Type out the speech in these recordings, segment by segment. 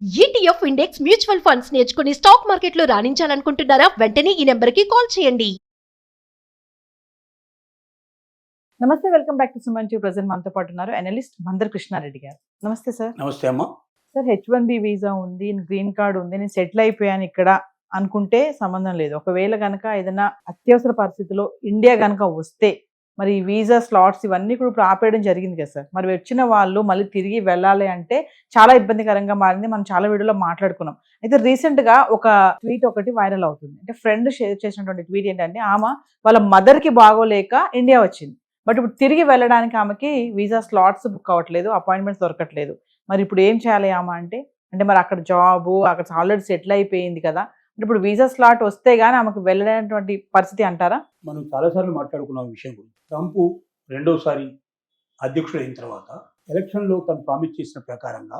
ETF index mutual funds నేర్చుకుని stock మార్కెట్లో రాణించాలనుకుంటున్నారా? వెంటనే ఈ నెంబర్కి కాల్ చేయండి. నమస్తే, welcome back to Suman TV. Present మనతో పాటు ఉన్నారు అనలిస్ట్ మందర్ కృష్ణారెడ్డి గారు. నమస్తే సార్. నమస్తే అమ్మ. సార్, H1B వీసా ఉంది, గ్రీన్ కార్డ్ ఉంది, నేను సెటిల్ అయిపోయాను ఇక్కడ అనుకుంటే సంబంధం లేదు. ఒకవేళ కనుక ఏదైనా అత్యవసర పరిస్థితిలో ఇండియా కనుక వస్తే మరి ఈ వీసా స్లాట్స్ ఇవన్నీ కూడా ఇప్పుడు ఆపేయడం జరిగింది కదా సార్. మరి వచ్చిన వాళ్ళు మళ్ళీ తిరిగి వెళ్ళాలి అంటే చాలా ఇబ్బందికరంగా మారింది. మనం చాలా వీడియోలో మాట్లాడుకున్నాం. అయితే రీసెంట్ గా ఒక ట్వీట్ ఒకటి వైరల్ అవుతుంది. అంటే ఫ్రెండ్ షేర్ చేసినటువంటి ట్వీట్ ఏంటంటే, ఆమె వాళ్ళ మదర్ కి బాగోలేక ఇండియా వచ్చింది. బట్ ఇప్పుడు తిరిగి వెళ్ళడానికి ఆమెకి వీసా స్లాట్స్ బుక్ అవ్వట్లేదు, అపాయింట్మెంట్స్ దొరకట్లేదు. మరి ఇప్పుడు ఏం చేయాలి ఆమె అంటే మరి అక్కడ జాబ్ అక్కడ ఆల్రెడీ సెటిల్ అయిపోయింది కదా, ఇప్పుడు వీసా స్లాట్ వస్తే గానీ ఆమెకు వెళ్ళలేనటువంటి పరిస్థితి అంటారా? మనం చాలాసార్లు మాట్లాడుకున్న విషయం గురించి. ట్రంప్ రెండోసారి అధ్యక్షుడు అయిన తర్వాత ఎలక్షన్లో తను ప్రామిస్ చేసిన ప్రకారంగా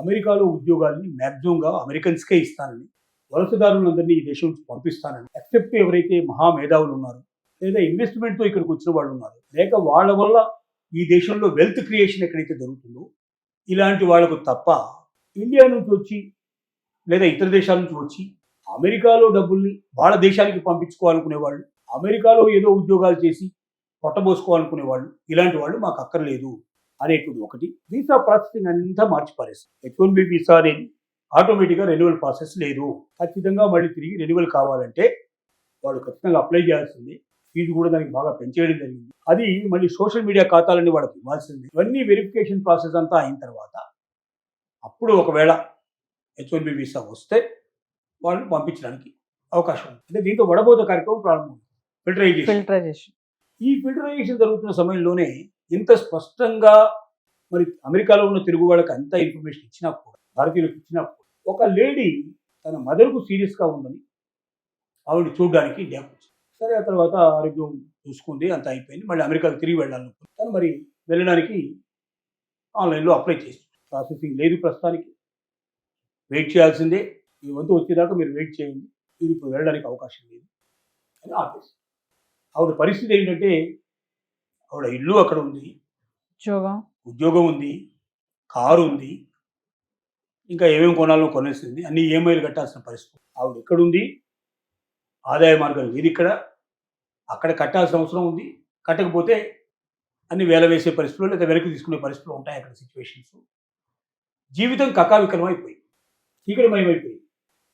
అమెరికాలో ఉద్యోగాల్ని మ్యాక్సిమంగా అమెరికన్స్కే ఇస్తానని, వలసదారులందరినీ ఈ దేశం నుంచి పంపిస్తానని, ఎక్సెప్ట్ ఎవరైతే మహామేధావులు ఉన్నారో లేదా ఇన్వెస్ట్మెంట్తో ఇక్కడికి వచ్చిన వాళ్ళు ఉన్నారు, లేక వాళ్ళ వల్ల ఈ దేశంలో వెల్త్ క్రియేషన్ ఎక్కడైతే జరుగుతుందో ఇలాంటి వాళ్ళకు తప్ప ఇండియా నుంచి వచ్చి లేదా ఇతర దేశాల నుంచి వచ్చి అమెరికాలో డబ్బుల్ని వాళ్ళ దేశానికి పంపించుకోవాలనుకునే వాళ్ళు, అమెరికాలో ఏదో ఉద్యోగాలు చేసి పొట్టబోసుకోవాలనుకునే వాళ్ళు, ఇలాంటి వాళ్ళు మాకు అక్కర్లేదు అనేటువంటి ఒకటి. వీసా ప్రాసెసింగ్ అంతా మార్చిపారేస్తారు. H1B వీసా అనేది ఆటోమేటిక్గా రెన్యువల్ ప్రాసెస్ లేదు. ఖచ్చితంగా మళ్ళీ తిరిగి రెన్యువల్ కావాలంటే వాళ్ళు ఖచ్చితంగా అప్లై చేయాల్సింది. ఫీజు కూడా దానికి బాగా పెంచేయడం జరిగింది. అది మళ్ళీ సోషల్ మీడియా ఖాతాలన్నీ వాళ్ళకి ఇవ్వాల్సింది. ఇవన్నీ వెరిఫికేషన్ ప్రాసెస్ అంతా అయిన తర్వాత అప్పుడు ఒకవేళ H1B వీసా వస్తే వాళ్ళని పంపించడానికి అవకాశం ఉంది. అంటే దీంతో వడబోత కార్యక్రమం ప్రారంభం. ఫిల్టరైజేషన్. ఈ ఫిల్టరైజేషన్ జరుగుతున్న సమయంలోనే ఇంత స్పష్టంగా మరి అమెరికాలో ఉన్న తెలుగు వాళ్ళకి అంత ఇన్ఫర్మేషన్ ఇచ్చినా కూడా, భారతీయులకు ఇచ్చినా కూడా, ఒక లేడీ తన మదర్కు సీరియస్గా ఉందని ఆవిడ చూడడానికి ఇండియాకు వచ్చింది. సరే, ఆ తర్వాత ఆరోగ్యం చూసుకుంది, అంత అయిపోయింది. మళ్ళీ అమెరికాకు తిరిగి వెళ్ళాలనుకుంది. తను మరి వెళ్ళడానికి ఆన్లైన్లో అప్లై చేసి ప్రాసెసింగ్ లేదు, ప్రస్తుతానికి వెయిట్ చేయాల్సిందే, ఈ వంతు వచ్చేదాకా మీరు వెయిట్ చేయండి, మీరు ఇప్పుడు వెళ్ళడానికి అవకాశం లేదు అని ఆపేసి. ఆవిడ పరిస్థితి ఏంటంటే, ఆవిడ ఇల్లు అక్కడ ఉంది, ఉద్యోగం ఉంది, కారు ఉంది, ఇంకా ఏమేమి కొనాలో కొనేసింది, అన్ని ఈఎంఐలు కట్టాల్సిన పరిస్థితి. ఆవిడ ఎక్కడుంది, ఆదాయ మార్గం లేదు ఇక్కడ, అక్కడ కట్టాల్సిన అవసరం ఉంది, కట్టకపోతే అన్ని వేల వేసే పరిస్థితులు లేదా వెనక్కి తీసుకునే పరిస్థితులు ఉంటాయి అక్కడ సిచ్యువేషన్స్. జీవితం కకావికలం అయిపోయింది, చీకటిమయమైపోయింది.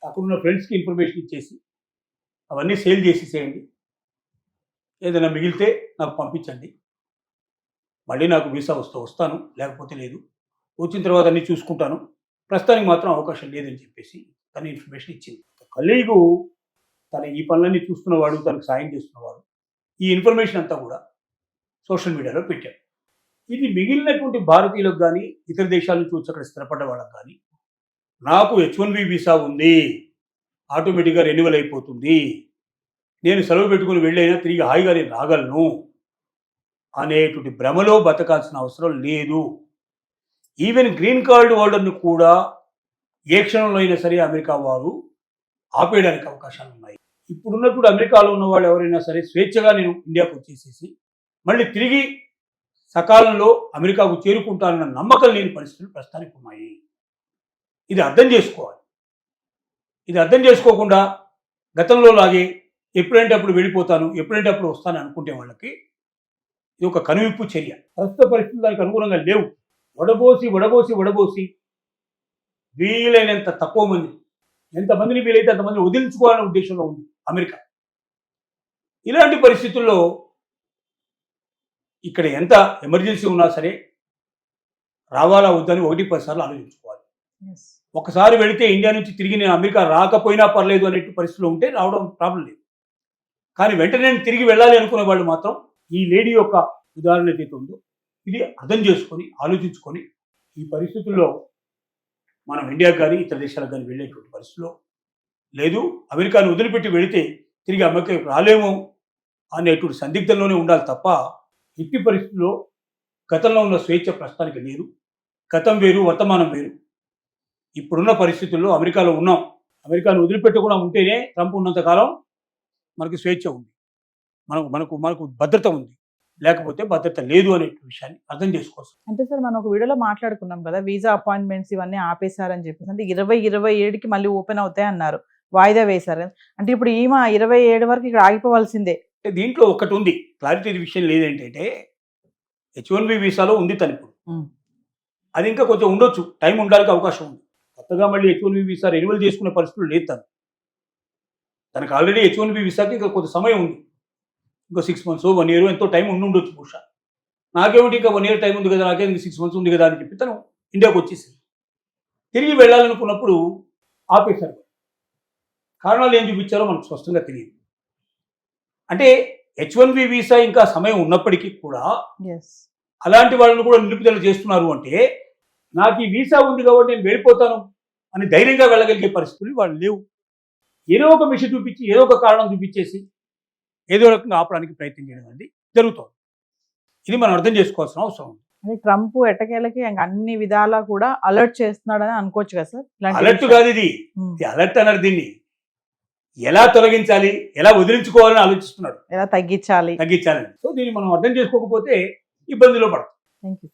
అక్కడున్న ఫ్రెండ్స్కి ఇన్ఫర్మేషన్ ఇచ్చేసి అవన్నీ సేల్ చేసేసేయండి, ఏదైనా మిగిలితే నాకు పంపించండి, మళ్ళీ నాకు వీసా వస్తాను, లేకపోతే లేదు, వచ్చిన తర్వాత అన్నీ చూసుకుంటాను, ప్రస్తుతానికి మాత్రం అవకాశం లేదని చెప్పేసి తన ఇన్ఫర్మేషన్ ఇచ్చింది. కలీగు తన ఈ పనులన్నీ చూస్తున్నవాడు, తనకు సాయం చేస్తున్నవాడు ఈ ఇన్ఫర్మేషన్ అంతా కూడా సోషల్ మీడియాలో పెట్టాడు. ఇది మిగిలినటువంటి భారతీయులకు కానీ ఇతర దేశాల నుంచి వచ్చి అక్కడ స్థిరపడ్డ వాళ్ళకి కానీ, నాకు H1B వీసా ఉంది, ఆటోమేటిక్గా రెన్యువల్ అయిపోతుంది, నేను సెలవు పెట్టుకుని వెళ్ళైనా తిరిగి హాయిగా నేను రాగలను అనేటువంటి భ్రమలో బతకాల్సిన అవసరం లేదు. ఈవెన్ గ్రీన్ కార్డు హోల్డర్ను కూడా ఏ క్షణంలో అయినా సరే అమెరికా వారు ఆపేయడానికి అవకాశాలు ఉన్నాయి. ఇప్పుడున్నప్పుడు అమెరికాలో ఉన్న వాళ్ళు ఎవరైనా సరే స్వేచ్ఛగా నేను ఇండియాకు వచ్చేసేసి మళ్ళీ తిరిగి సకాలంలో అమెరికాకు చేరుకుంటానన్న నమ్మకం లేని పరిస్థితులు ప్రస్తుతానికి ఉన్నాయి. ఇది అర్థం చేసుకోవాలి. ఇది అర్థం చేసుకోకుండా గతంలో లాగే ఎప్పుడంటే అప్పుడు వెళ్ళిపోతాను, ఎప్పుడంటే అప్పుడు వస్తాను అనుకుంటే వాళ్ళకి ఇది ఒక కనువిప్పు చర్య. ప్రస్తుత పరిస్థితులు దానికి అనుగుణంగా లేవు. వడబోసి వీలైనంత తక్కువ మంది, ఎంతమందిని వీలైతే అంతమందిని వదిలించుకోవాలనే ఉద్దేశంలో ఉంది అమెరికా. ఇలాంటి పరిస్థితుల్లో ఇక్కడ ఎంత ఎమర్జెన్సీ ఉన్నా సరే రావాలా వద్దని 1-10 సార్లు ఆలోచించుకోవాలి. ఒకసారి వెళితే ఇండియా నుంచి తిరిగి నేను అమెరికా రాకపోయినా పర్లేదు అనే పరిస్థితిలో ఉంటే రావడం ప్రాబ్లం లేదు. కానీ వెంటనే నేను తిరిగి వెళ్ళాలి అనుకునే వాళ్ళు మాత్రం ఈ లేడీ యొక్క ఉదాహరణ ఏదైతే ఉందో ఇది అర్థం చేసుకొని ఆలోచించుకొని ఈ పరిస్థితుల్లో మనం ఇండియాకి కానీ ఇతర దేశాలకు కానీ వెళ్ళేటువంటి పరిస్థితిలో లేదు, అమెరికాను వదిలిపెట్టి వెళితే తిరిగి అమెరికాకు రాలేమో అనేటువంటి సందిగ్ధంలోనే ఉండాలి తప్ప ఎట్టి పరిస్థితుల్లో గతంలో ఉన్న స్వేచ్ఛ ప్రస్తుతానికి లేదు. గతం వేరు, వర్తమానం వేరు. ఇప్పుడున్న పరిస్థితుల్లో అమెరికాలో ఉన్నాం, అమెరికాను వదిలిపెట్టకుండా ఉంటేనే ట్రంప్ ఉన్నంతకాలం మనకి స్వేచ్ఛ ఉంది, మనకు భద్రత ఉంది. లేకపోతే భద్రత లేదు అనే విషయాన్ని అర్థం చేసుకోవచ్చు. అంటే సార్ మనం ఒక వీడియోలో మాట్లాడుకున్నాం కదా, వీసా అపాయింట్మెంట్స్ ఇవన్నీ ఆపేశారని చెప్పేసి. అంటే 2027కి మళ్ళీ ఓపెన్ అవుతాయి అన్నారు, వాయిదా వేశారు కదా. అంటే ఇప్పుడు ఈమె 27 వరకు ఇక్కడ ఆగిపోవాల్సిందే. దీంట్లో ఒకటి ఉంది, క్లారిటీ విషయం లేదేంటంటే H1B వీసాలో ఉంది తను ఇప్పుడు. అది ఇంకా కొంచెం ఉండొచ్చు, టైం ఉండడానికి అవకాశం ఉంది. కొత్తగా మళ్ళీ H1B వీసా రెన్యువల్ చేసుకునే పరిస్థితులు లేదు తనకు ఆల్రెడీ H1B వీసాకి ఇంకా కొంత సమయం ఉంది. ఇంకో 6 months 1 year ఎంతో టైం ఉండొచ్చు బహుశా. నాకేమిటి ఇంకా 1 year టైం ఉంది కదా, నాకే 6 months ఉంది కదా అని చెప్పి తను ఇండియాకి వచ్చేసింది. తిరిగి వెళ్ళాలనుకున్నప్పుడు ఆపేశారు. కారణాలు ఏం చూపించారో మనకు స్పష్టంగా తెలియదు. అంటే H1B వీసా ఇంకా సమయం ఉన్నప్పటికీ కూడా అలాంటి వాళ్ళని కూడా నిలుపుదల చేస్తున్నారు. అంటే నాకు ఈ వీసా ఉంది కాబట్టి నేను వెళ్ళిపోతాను అని ధైర్యంగా వెళ్ళగలిగే పరిస్థితులు వాళ్ళు లేవు. ఏదో ఒక మిషన్ చూపించి ఏదో ఒక కారణం చూపించేసి ఏదో రకంగా ఆపడానికి ప్రయత్నం చేయడం అనేది జరుగుతుంది. ఇది మనం అర్థం చేసుకోవాల్సిన అవసరం ఉంది. అంటే ట్రంప్ ఎట్టకేలకి అన్ని విధాలా కూడా అలర్ట్ చేస్తున్నాడని అనుకోవచ్చు కదా సార్. అలర్ట్ కాదు ఇది అలర్ట్ అన్నారు. దీన్ని ఎలా తొలగించాలి, ఎలా వదిలించుకోవాలని ఆలోచిస్తున్నాడు, ఎలా తగ్గించాలి. సో దీన్ని మనం అర్థం చేసుకోకపోతే ఇబ్బందిలో పడతాం. Thank you.